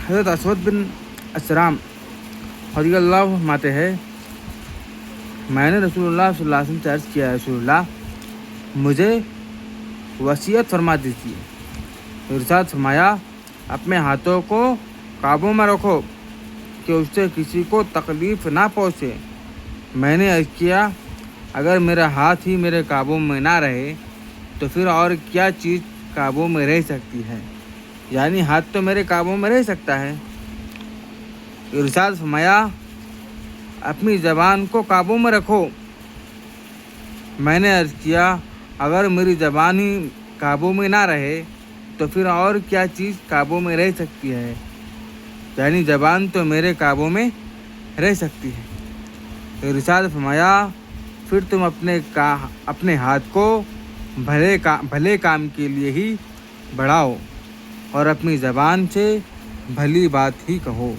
حضرت اسود بن اسرام رضی اللہ فرماتے ہیں میں نے رسول اللہ صلی اللہ علیہ وسلم سے عرض کیا رسول اللہ مجھے وصیت فرما دیجیے. ارشاد فرمایا اپنے ہاتھوں کو قابو میں رکھو کہ اس سے کسی کو تکلیف نہ پہنچے. میں نے عرض کیا اگر میرا ہاتھ ہی میرے قابو میں نہ رہے تو پھر اور کیا چیز قابو میں رہ سکتی ہے؟ یعنی ہاتھ تو میرے قابو میں رہ سکتا ہے. ارشاد فرمایا اپنی زبان کو قابو میں رکھو. میں نے عرض کیا اگر میری زبان ہی قابو میں نہ رہے تو پھر اور کیا چیز قابو میں رہ سکتی ہے؟ یعنی زبان تو میرے قابو میں رہ سکتی ہے. ارشاد فرمایا پھر تم اپنے ہاتھ کو بھلے کام کے لیے ہی بڑھاؤ اور اپنی زبان سے بھلی بات ہی کہو.